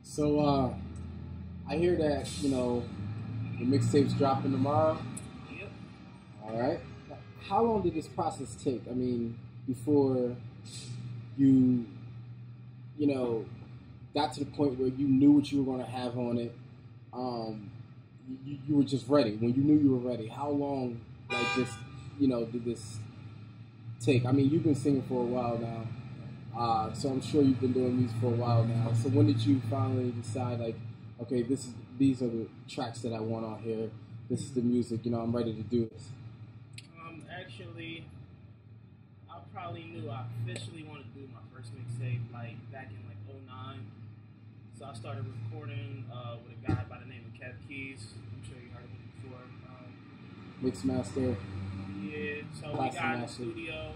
So I hear that the mixtape's dropping tomorrow. Yep. All right. How long did this process take? I mean, before you got to the point where you knew what you were going to have on it. You were just ready. When you knew you were ready, how long like this did this take? I mean, you've been singing for a while now, so I'm sure you've been doing music for a while now. So when did you finally decide, like, okay, these are the tracks that I want on here. This is the music. I'm ready to do this. Actually, I probably knew I officially wanted to do my first mixtape like back in like '09. So I started recording with a guy by the name of Kev Keys. I'm sure you heard of him before. Mixmaster. Yeah. So we got in the studio.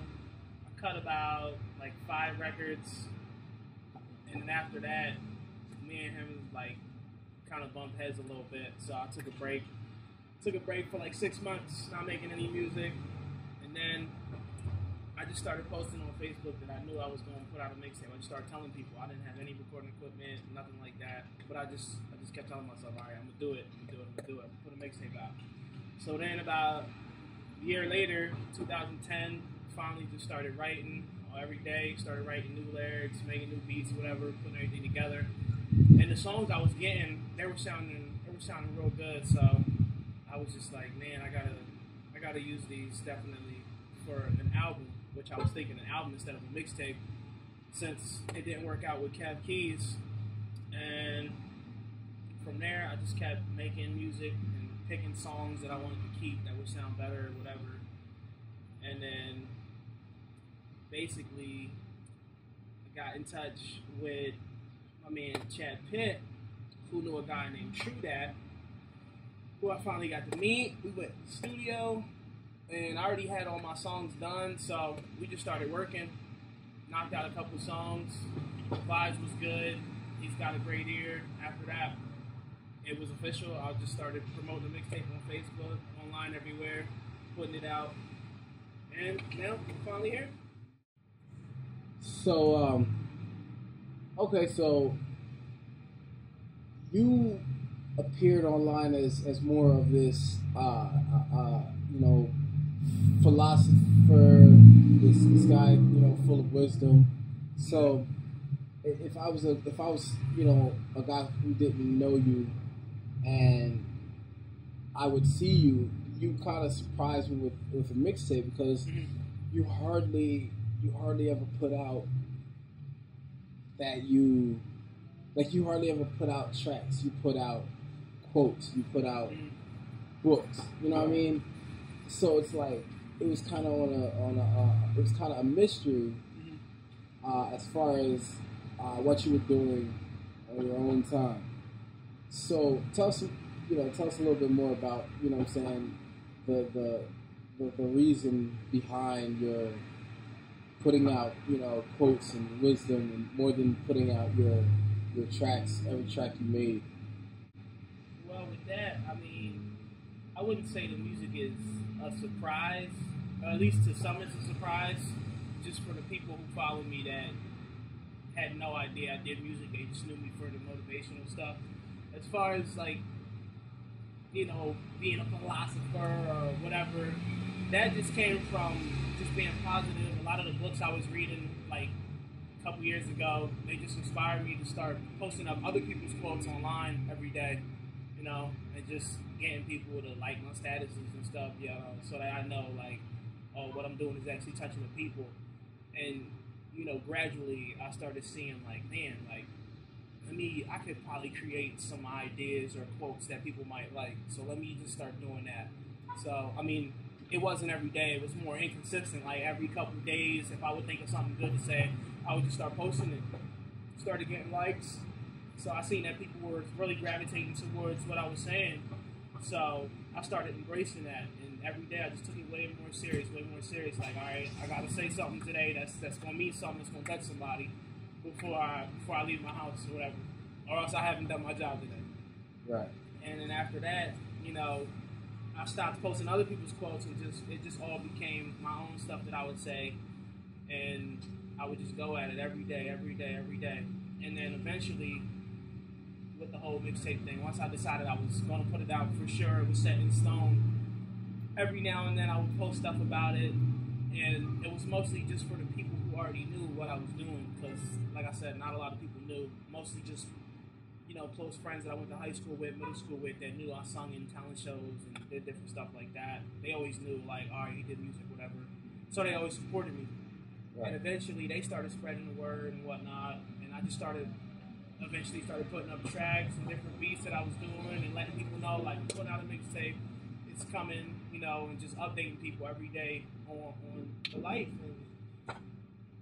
I cut about like 5 records, and then after that, me and him like kind of bumped heads a little bit. So I took a break. Took a break for like 6 months, not making any music, and then I just started posting on Facebook that I knew I was going to put out a mixtape. I just started telling people I didn't have any recording equipment, nothing like that. But I just kept telling myself, all right, I'm gonna do it, I'm gonna do it, put a mixtape out. So then about a year later, 2010, finally just started writing every day. Started writing new lyrics, making new beats, whatever, putting everything together. And the songs I was getting, they were sounding real good. So I was just like, man, I gotta use these definitely for an album, which I was thinking an album instead of a mixtape, since it didn't work out with Kev Keys. And from there, I just kept making music and picking songs that I wanted to keep that would sound better or whatever. And then basically I got in touch with my man Chad Pitt, who knew a guy named True Dad, who I finally got to meet. We went to the studio, and I already had all my songs done, so we just started working. Knocked out a couple songs. Vibes was good. He's got a great ear. After that, it was official. I just started promoting the mixtape on Facebook, online, everywhere, putting it out, and now we're finally here. So, okay, so you appeared online as more of this, philosopher, this guy, full of wisdom. So, if I was a guy who didn't know you, and I would see you, you kind of surprised me with a mixtape, because you hardly ever put out you hardly ever put out tracks. You put out quotes. You put out books. You know what I mean? So it's like it was kind of it was kind of a mystery as far as what you were doing on your own time. So tell us a little bit more about what I'm saying, the reason behind your putting out quotes and wisdom, and more than putting out your tracks, every track you made. Well, with that, I mean, I wouldn't say the music is a surprise, or at least to some it's a surprise, just for the people who follow me that had no idea I did music. They just knew me for the motivational stuff. As far as like, being a philosopher or whatever, that just came from just being positive. A lot of the books I was reading like a couple years ago, they just inspired me to start posting up other people's quotes online every day, and just getting people to like my statuses and stuff, so that I know like, oh, what I'm doing is actually touching the people. And gradually I started seeing like, man, like, I could probably create some ideas or quotes that people might like. So let me just start doing that. So, I mean, it wasn't every day. It was more inconsistent. Like every couple of days, if I would think of something good to say, I would just start posting it. Started getting likes. So I seen that people were really gravitating towards what I was saying. So I started embracing that. And every day I just took it way more serious. Like, all right, I got to say something today that's going to mean something, that's going to touch somebody before I leave my house or whatever. Or else I haven't done my job today. Right. And then after that, I stopped posting other people's quotes, and it just all became my own stuff that I would say, and I would just go at it every day. And then eventually, with the whole mixtape thing. Once I decided I was going to put it out for sure, it was set in stone. Every now and then I would post stuff about it, and it was mostly just for the people who already knew what I was doing. Because, like I said, not a lot of people knew. Mostly just, you know, close friends that I went to high school with, middle school with, that knew I sung in talent shows and did different stuff like that. They always knew, like, all right, he did music, whatever. So they always supported me. Right. And eventually they started spreading the word and whatnot, and I just eventually started putting up tracks and different beats that I was doing and letting people know, like, put out a mixtape, it's coming, you know, and just updating people every day on the life. And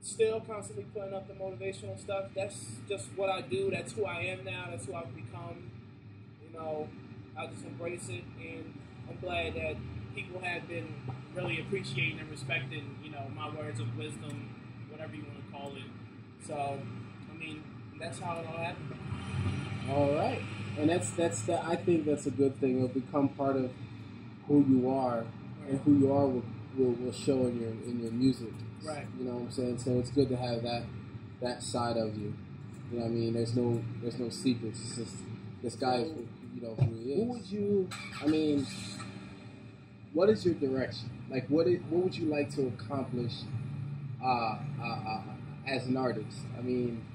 still constantly putting up the motivational stuff. That's just what I do. That's who I am now. That's who I've become. You know, I just embrace it, and I'm glad that people have been really appreciating and respecting, you know, my words of wisdom, whatever you want to call it. So, I mean, that's how it all happened. All right, and I think that's a good thing. It'll become part of who you are, and who you are will show in your music. Right. You know what I'm saying? So it's good to have that side of you. You know what I mean? There's no secrets. It's just this guy is, you know, who he is. Who would you? I mean, what is your direction? Like, what would you like to accomplish as an artist? I mean,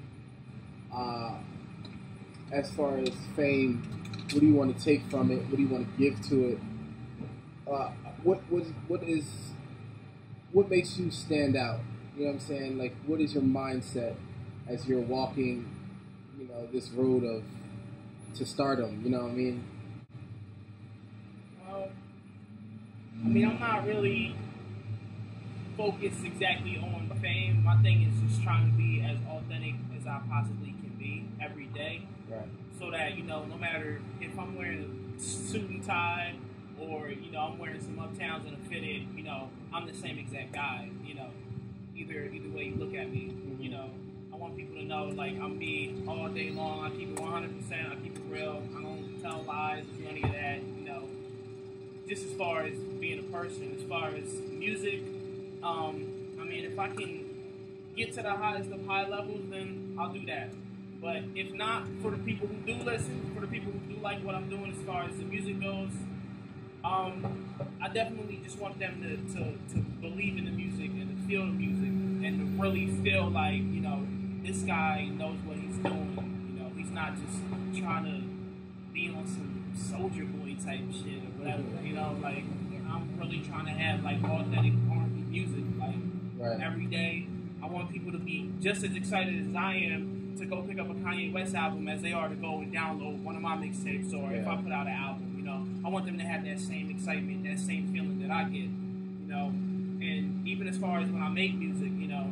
as far as fame, what do you want to take from it? What do you want to give to it? What makes you stand out? You know what I'm saying? Like, what is your mindset as you're walking, you know, this road to stardom? You know what I mean? I mean, I'm not really focused exactly on fame. My thing is just trying to be as authentic as I possibly can be every day. Right. So that, you know, no matter if I'm wearing a suit and tie or, you know, I'm wearing some Uptowns and a fitted, you know, I'm the same exact guy, you know, either way you look at me, you know. I want people to know, like, I'm me all day long. I keep it 100%. I keep it real. I don't tell lies or do any of that, you know. Just as far as being a person, as far as music, I mean, if I can get to the highest of high levels, then I'll do that. But if not, for the people who do listen, for the people who do like what I'm doing as far as the music goes, I definitely just want them to believe in the music and to feel the music and to really feel like, you know, this guy knows what he's doing. You know, he's not just trying to be on some Soldier Boy type shit or whatever. You know, like, I'm really trying to have, like, authentic R&B music. Like, every day, I want people to be just as excited as I am to go pick up a Kanye West album as they are to go and download one of my mixtapes, or if I put out an album, you know. I want them to have that same excitement, that same feeling that I get, you know. And even as far as when I make music, you know,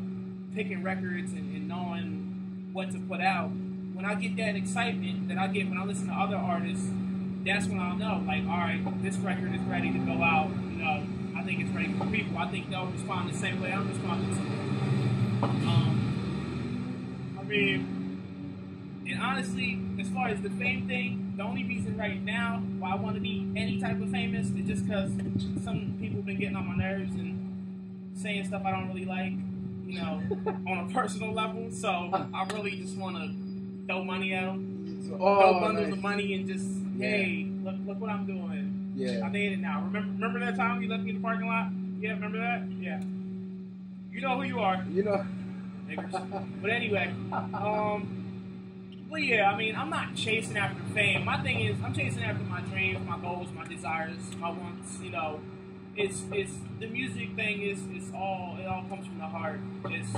picking records and knowing what to put out, when I get that excitement that I get when I listen to other artists, that's when I'll know, like, all right, this record is ready to go out, you know. I think it's ready for people. I think they'll respond the same way I'm responding to it. I mean, and honestly, as far as the fame thing, the only reason right now why I want to be any type of famous is just because some people have been getting on my nerves and saying stuff I don't really like, you know, on a personal level. So I really just want to throw money at them, throw bundles of money and just, hey, look what I'm doing. I made it now. Remember that time you left me in the parking lot? Yeah, remember that? Yeah. You know who you are. You know. But anyway, well, yeah, I mean, I'm not chasing after fame. My thing is, I'm chasing after my dreams, my goals, my desires, my wants. You know, it's the music thing it all comes from the heart. It's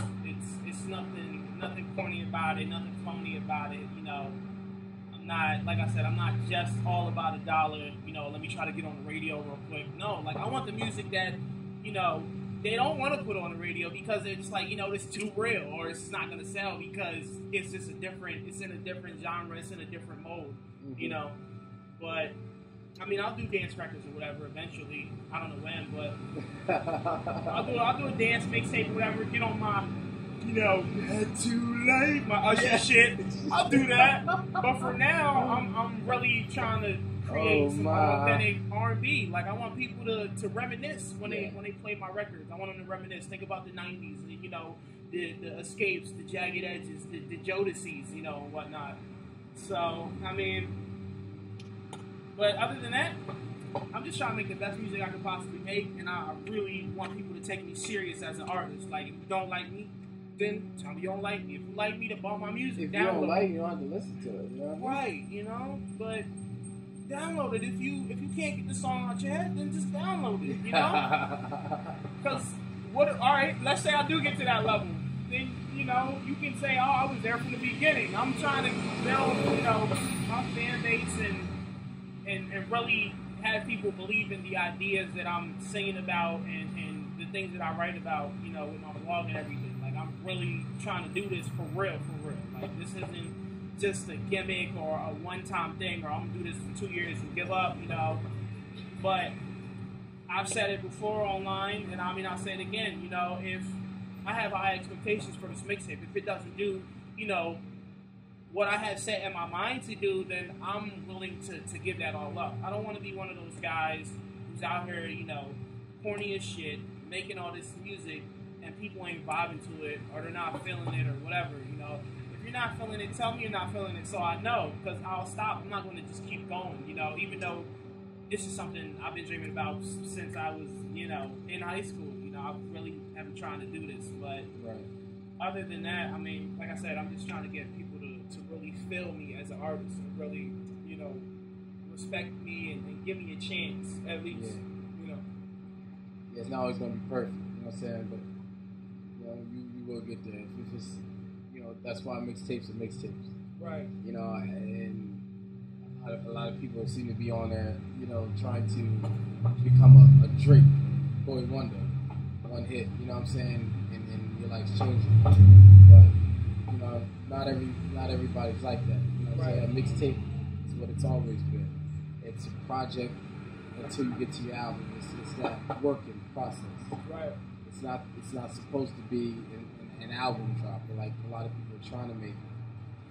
nothing corny about it, nothing phony about it. You know, I'm not, like I said, I'm not just all about a dollar. You know, let me try to get on the radio real quick. No, like, I want the music that, you know, they don't want to put on the radio because it's like, you know, it's too real, or it's not going to sell because it's just it's in a different genre, it's in a different mode, you know. But, I mean, I'll do dance records or whatever eventually. I don't know when, but I'll do a dance mixtape or whatever, get on my, you know, too late, my Usher shit. I'll do that. But for now, I'm really trying to create some authentic R&B. Like, I want people to reminisce when they play my records. I want them to reminisce. Think about the 90s, you know, the Escapes, the Jagged Edges, the Jodeci's, you know, and whatnot. So, I mean, but other than that, I'm just trying to make the best music I can possibly make, and I really want people to take me serious as an artist. Like, if you don't like me, then tell me you don't like me. If you like me, to bump my music, If download you don't like it. it, you don't have to listen to it. You know what I mean? Right, you know, but download it. If you can't get the song out your head, then just download it. You know, because what? All right, let's say I do get to that level, then you know you can say, oh, I was there from the beginning. I'm trying to build, you know, my fan base and really have people believe in the ideas that I'm singing about and the things that I write about, you know, with my blog and everything. Like, I'm really trying to do this for real. Like, this isn't just a gimmick or a one-time thing, or I'm going to do this for 2 years and give up, you know. But I've said it before online, and I mean, I'll say it again, you know, if I have high expectations for this mixtape, if it doesn't do, you know, what I had set in my mind to do, then I'm willing to give that all up. I don't want to be one of those guys who's out here, you know, corny as shit, making all this music, and people ain't vibing to it, or they're not feeling it, or whatever, you know. If you're not feeling it, tell me you're not feeling it so I know, because I'll stop. I'm not going to just keep going, you know, even though this is something I've been dreaming about since I was, you know, in high school. You know, I really have been trying to do this, but other than that, I mean, like I said, I'm just trying to get people to really feel me as an artist and really, you know, respect me and give me a chance, at least, you know. Yeah, it's not always going to be perfect, you know what I'm saying? But, you know, you will get there. If it's, you know, that's why mixtapes are mixtapes. Right. You know, and a lot of people seem to be on there, you know, trying to become a Drake, Boy Wonder, one hit, you know what I'm saying? And your life's changing. But, you know, not everybody's like that. You know what I'm saying? A mixtape is what it's always been. It's a project until you get to your album. It's that working process. Right. It's not supposed to be an album drop, or like a lot of people are trying to make it.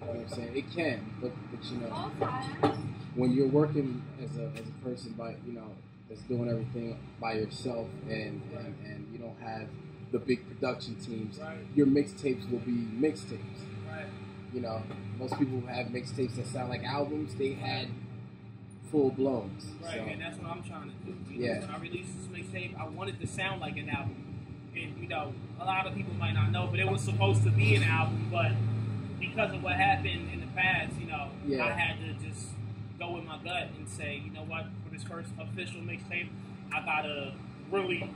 You know what I'm saying? It can, but you know, when you're working as a person you know, that's doing everything by yourself, and you don't have the big production teams, your mixtapes will be mixtapes. Right. You know, most people who have mixtapes that sound like albums, they had full blowns. Right, so. And that's what I'm trying to do. You know, when I released this mixtape, I wanted to sound like an album. And, you know, a lot of people might not know, but it was supposed to be an album, but because of what happened in the past, you know, I had to just go with my gut and say, you know what, for this first official mixtape, I gotta really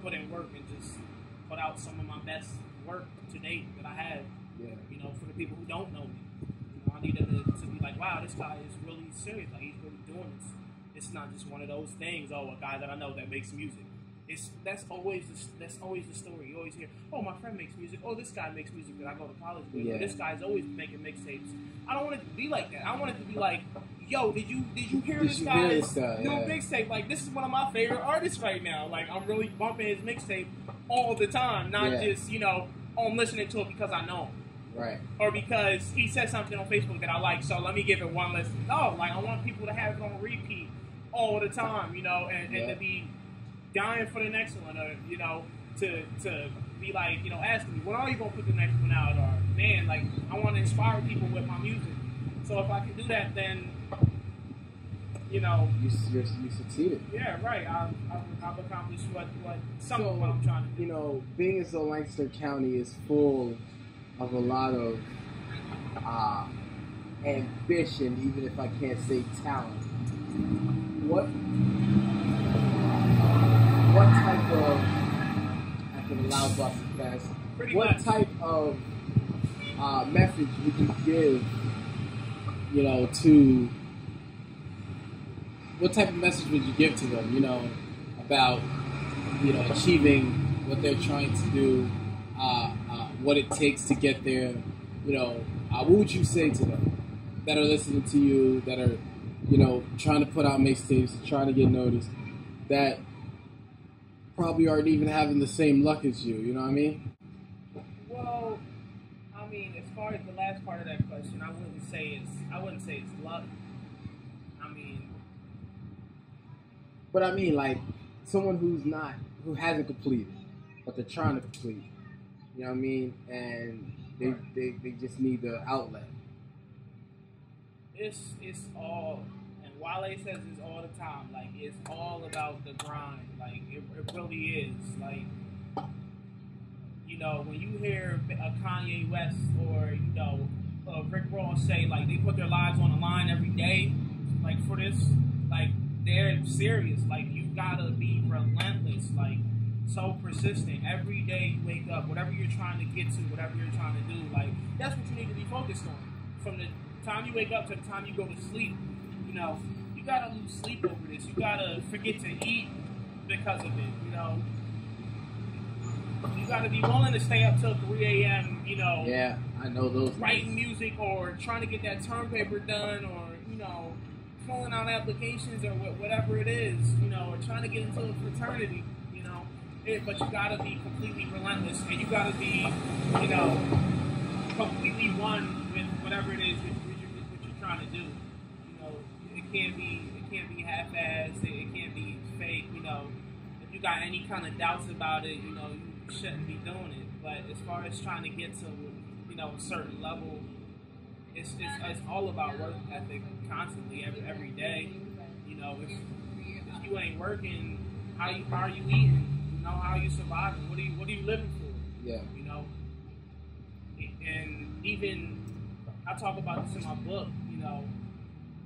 put in work and just put out some of my best work to date that I have. Yeah. You know, for the people who don't know me. You know, I need them to be like, wow, this guy is really serious. Like, he's really doing this. It's not just one of those things, oh, a guy that I know that makes music. That's always the story. You always hear, oh, my friend makes music. Oh, this guy makes music that I go to college with. Yeah. This guy's always making mixtapes. I don't want it to be like that. I want it to be like, yo, did you hear this guy's new mixtape? Like, this is one of my favorite artists right now. Like, I'm really bumping his mixtape all the time, not just, you know, oh, I'm listening to it because I know him. Right. Or because he said something on Facebook that I like, so let me give it one listen. No, like, I want people to have it on repeat all the time, you know, and to be dying for the next one, or, you know, to be like, you know, asking me, when are you going to put the next one out? Or, man, like, I want to inspire people with my music. So if I can do that, then, you know, you succeeded. Yeah, right. I've accomplished what some of what I'm trying to do. You know, being as though Lancaster County is full of a lot of ambition, even if I can't say talent. What type of, after the loud bus is passed, what type of message would you give, you know, to, what type of message would you give to them, you know, about, you know, achieving what they're trying to do, what it takes to get there, you know, what would you say to them that are listening to you, that are, you know, trying to put out mixtapes, trying to get noticed, that probably aren't even having the same luck as you know what I mean? Well, I mean, as far as the last part of that question, I wouldn't say it's luck. I mean, but I mean, like, someone who hasn't completed, but they're trying to complete, you know what I mean? And they just need the outlet. it's all, and Wale says this all the time. Like, it's all about the grind. Like, it really is. Like, you know, when you hear a Kanye West or, you know, Rick Ross say, like, they put their lives on the line every day, like, for this, like, they're serious. Like, you gotta be relentless, like, so persistent. Every day you wake up, whatever you're trying to get to, whatever you're trying to do, like, that's what you need to be focused on. From the time you wake up to the time you go to sleep, you know, you gotta lose sleep over this. You gotta forget to eat because of it, you know. You gotta be willing to stay up till 3 a.m., you know. Yeah, I know those. Writing music or trying to get that term paper done, or, you know, filling out applications or whatever it is, you know, or trying to get into a fraternity, you know. But you gotta be completely relentless, and you gotta be, you know, completely one with whatever it is what you're trying to do. You know, it can't be half-assed. It can't be fake. You know, if you got any kind of doubts about it, you know, you shouldn't be doing it. But as far as trying to get to, you know, a certain level, it's all about work ethic constantly, every day. You know, if you ain't working, how are you eating? You know, how are you surviving? What are you living for? Yeah. You know, and even I talk about this in my book. You know,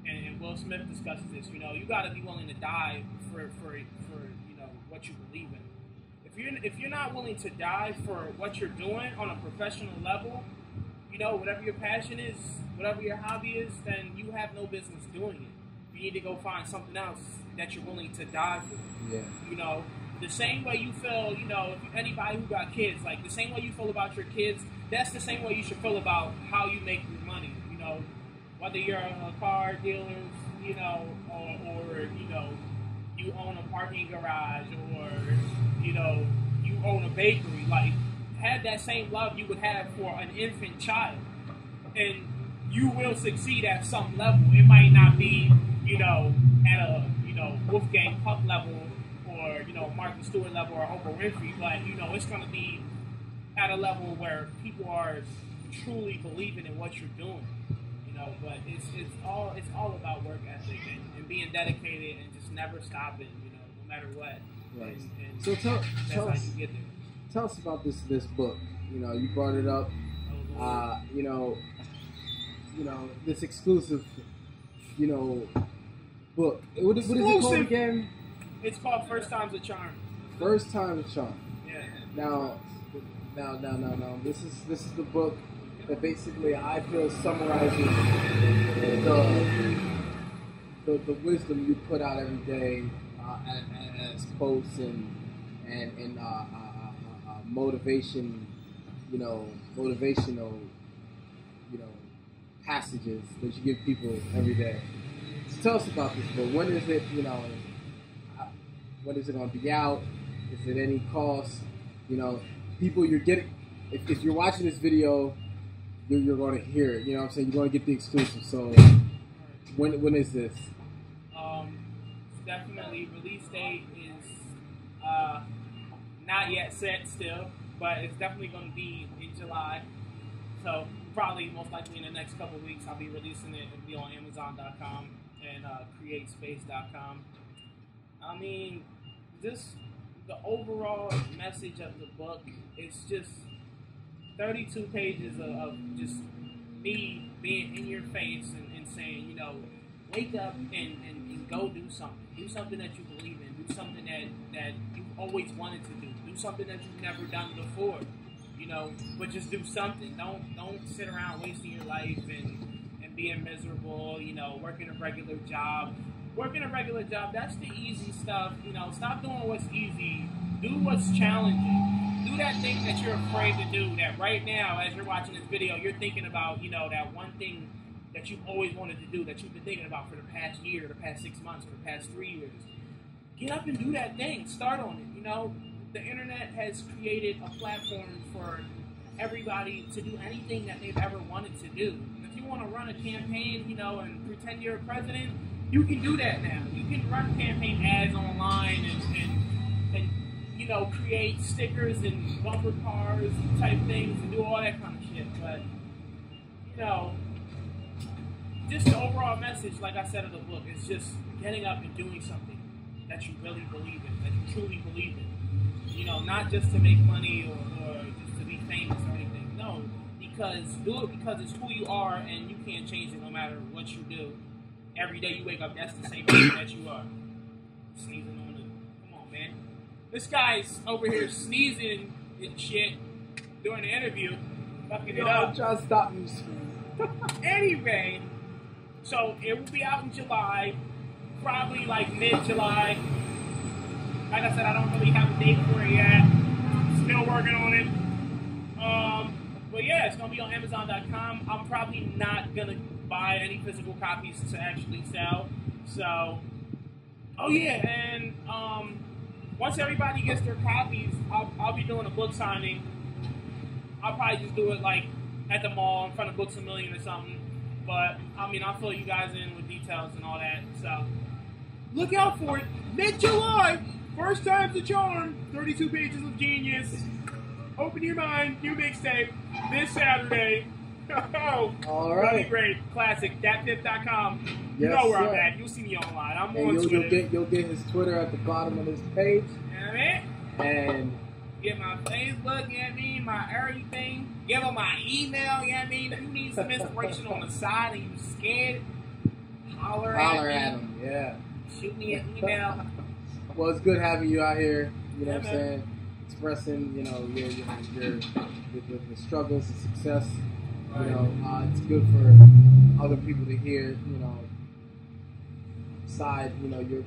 and Will Smith discusses this. You know, you got to be willing to die for you know what you believe in. If you're not willing to die for what you're doing on a professional level, you know, whatever your passion is, whatever your hobby is, then you have no business doing it. You need to go find something else that you're willing to die for. Yeah. You know, the same way you feel, you know, if anybody who got kids, like the same way you feel about your kids, that's the same way you should feel about how you make your money. You know, whether you're a car dealer, you know, or you know, you own a parking garage, or you know, you own a bakery, like, have that same love you would have for an infant child, and you will succeed at some level. It might not be, you know, at a, you know, Wolfgang Puck level, or, you know, Martha Stewart level, or Oprah Winfrey, but, you know, it's going to be at a level where people are truly believing in what you're doing, you know. But it's all about work ethic and being dedicated and just never stopping, you know, no matter what. Right. And so tell how us, you get there. Tell us about this book. You know, you brought it up. You know, this exclusive, you know, book. What is it called again? It's called First Time's a Charm. First Time's a Charm. Yeah. Now. This is the book that basically I feel summarizes the wisdom you put out every day as posts and motivational, passages that you give people every day. So tell us about this book. When is it? You know, when is it going to be out? Is it any cost? You know, people you're getting. If you're watching this video, you're going to hear it. You know what I'm saying? You're going to get the exclusive. So when is this? Definitely release date is not yet set still, but it's definitely going to be in July. So probably most likely in the next couple of weeks I'll be releasing it. It'll be on Amazon.com and CreateSpace.com. I mean, just the overall message of the book is just 32 pages of just me being in your face and saying, you know, wake up and go do something. Do something that you believe in. Do something that you've always wanted to do. Do something that you've never done before. You know, but just do something. Don't sit around wasting your life and being miserable, you know, working a regular job. Working a regular job, that's the easy stuff. You know, stop doing what's easy. Do what's challenging. Do that thing that you're afraid to do, that right now, as you're watching this video, you're thinking about, you know, that one thing that you've always wanted to do, that you've been thinking about for the past year, the past 6 months, for the past 3 years. Get up and do that thing. Start on it. You know, the internet has created a platform for everybody to do anything that they've ever wanted to do. If you want to run a campaign, you know, and pretend you're a president, you can do that now. You can run campaign ads online and you know, create stickers and bumper cars type things and do all that kind of shit. But, you know, just the overall message, like I said in the book, is just getting up and doing something that you really believe in, that you truly believe in. You know, not just to make money or just to be famous or anything. No, because do it because it's who you are, and you can't change it no matter what you do. Every day you wake up, that's the same person that you are. Sneezing on it. Come on, man. This guy's over here sneezing and shit during the interview, fucking it up. I'm trying to stop you. Anyway, so it will be out in July, probably like mid-July. Like I said, I don't really have a date for it yet. Still working on it. But yeah, it's gonna be on Amazon.com. I'm probably not gonna buy any physical copies to actually sell. So, oh yeah, and once everybody gets their copies, I'll be doing a book signing. I'll probably just do it like at the mall in front of Books A Million or something. But I mean, I'll fill you guys in with details and all that. So look out for it. Mid-July, first time's the charm. 32 pages of genius. Open your mind, new mixtape this Saturday. Oh, all right. Really great. Classic. Datpiff.com. You Yes, know where sir. I'm at. You'll see me online. I'm And on Twitter. you'll get his Twitter at the bottom of this page. You know what I mean? And Get my Facebook, you know what I mean? My everything. Give them my email, you know what I mean? If you need some inspiration on the side and you scared, holler at him. Yeah. Shoot me an email. Well, it's good having you out here. You know Yeah, what I'm man. saying? Expressing, you know, your struggles and success. You know, it's good for other people to hear, you know, you know, your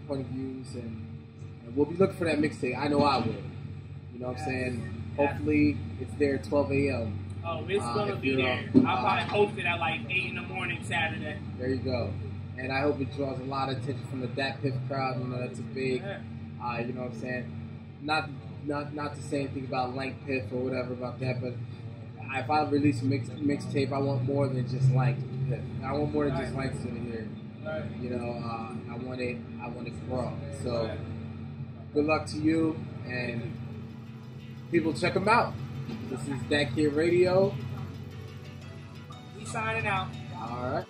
point of views, and we'll be looking for that mixtape. I know I will. You know what I'm saying? Hopefully it's there at 12 a.m. Oh, it's going to be there. I'll probably post it at like 8 in the morning Saturday. There you go. And I hope it draws a lot of attention from the Dat Piff crowd. You know, that's a big, you know what I'm saying? Not to say anything about Lank Piff or whatever about that, but if I release a mixtape, I want more than just Lank Piff. I want more than just Lank in here. Right. You know, I want it to grow. So good luck to you, and people check them out. This is Dat Kid Radio. We signing out. All right.